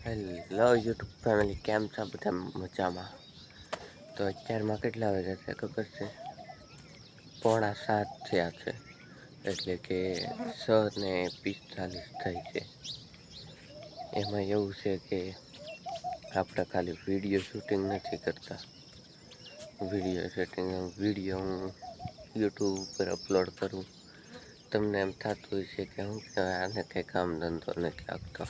Hello YouTube family, કેમ છો બધા? મજામાં? તો અત્યારમાં કેટલા વાગ્યા છે ખબર છે? 6:45 થયા છે. એટલે કે 6:45 થાય છે. એમાં એવું છે કે આપણે ખાલી વિડીયો શૂટિંગ નથી કરતા. વિડીયો હું યુટ્યુબ ઉપર અપલોડ કરું. તમને એમ થતું હોય છે કે હું કહેવાય, આને કંઈ કામ ધંધો નથી લાગતો.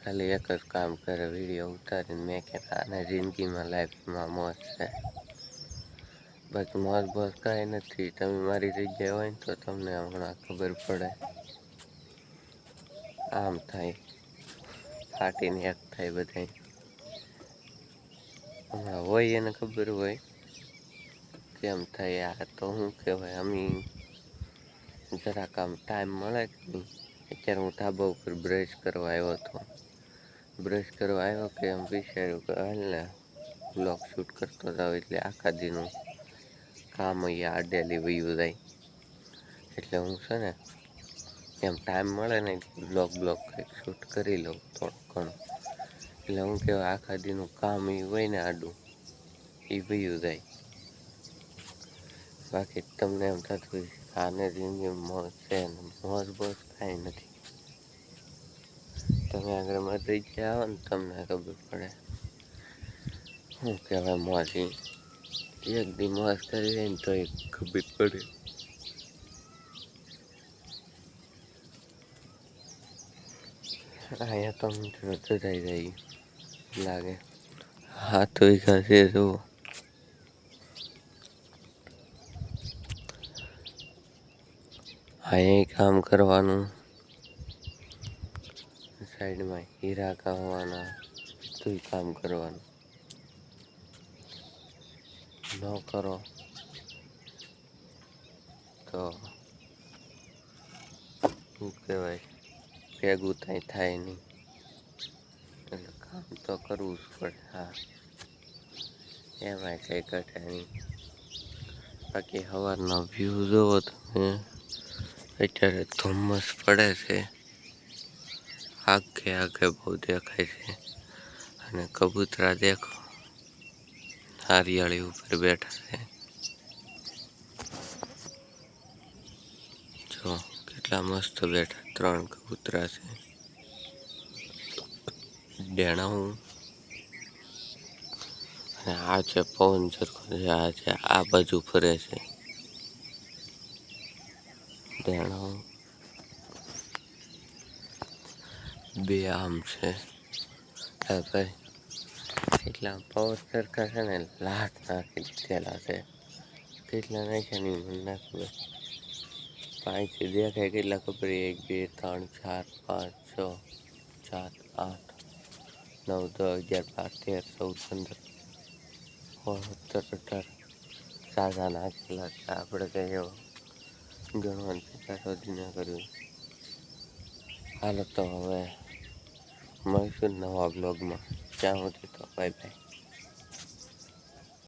ખાલી એક જ કામ કરે, વિડીયો ઉતારીને મેં કે આને જિંદગીમાં લાઈફમાં મોજ છે. બાકી મોજ બોજ કાંઈ નથી. તમે મારી જગ્યાએ હોય ને તો તમને હમણાં ખબર પડે. આમ થાય, ફાટીને એક થાય બધાય. હમણાં હોય એને ખબર હોય કેમ થાય. આ તો શું કહેવાય, જરાક આમ ટાઈમ મળે કે નહીં. અત્યારે હું ધાબા ઉપર બ્રશ કરવા આવ્યો હતો. બ્રશ કરવા આવ્યો કે એમ વિચાર્યું કે હાલને બ્લોગ શૂટ કરતો જાવ, એટલે આખા દીનું કામ અહીંયા ડેલી વયું જાય. એટલે હું છે ને એમ ટાઈમ મળે ને બ્લોગ કંઈક શૂટ કરી લઉં થોડું ઘણું. એટલે હું કહેવાય, આખા દીનું કામ એ હોય ને આડું એ વયું જાય. બાકી તમને એમ થતું હોય આને જિંદગી મોજ છે ને, મોજ બોજ કાંઈ નથી. તમે આગળ મારી જગ્યાએ આવો ને તમને ખબર પડે શું કહેવાય મોજ. એક દી મોજ કરી લે ને તો એ ખબર પડે. અહીંયા તો જઈ જાય લાગે. હા તો એ ખાશે તો અહીંયા કામ કરવાનું, સાઈડમાં હીરા કામવાના, બધું કામ કરવાનું. ન કરો તો શું કહેવાય, ભેગું થાય નહીં. એટલે કામ તો કરવું જ પડે. હા, એમાંય કંઈ ઘટે નહીં. બાકી સવારનો વ્યૂ જોવો તમે. અત્યારે ધુમ્મસ પડે છે, આગે બહુ દેખાય છે. અને કબૂતરા દેખો, નારિયેળી ઉપર બેઠા છે. જો કેટલા મસ્ત બેઠા, 3 કબૂતરા છે. ડેણાવું અને આ છે પવન ઝરખો છે. આ છે આ બાજુ ફરે છે ડેણાવું. 2 આમ છે. ભાઈ એટલા પવન સરખા છે ને, લાટ નાખી દીધેલા છે. કેટલા નાખ્યા નહીં મને ના ખબર. 5 દેખાય કેટલા ખબર? 1 2 3 4 5 6 7 8 9 10 11 12 13 14 15 16 17 18 સાજા નાખેલા છે. આપણે કઈ એવો ગણવાનું ત્યાં સુધી ના કર્યું. હાલો તો હવે મળીશું નવા બ્લોગમાં. ત્યાં સુધી તો બાય બાય.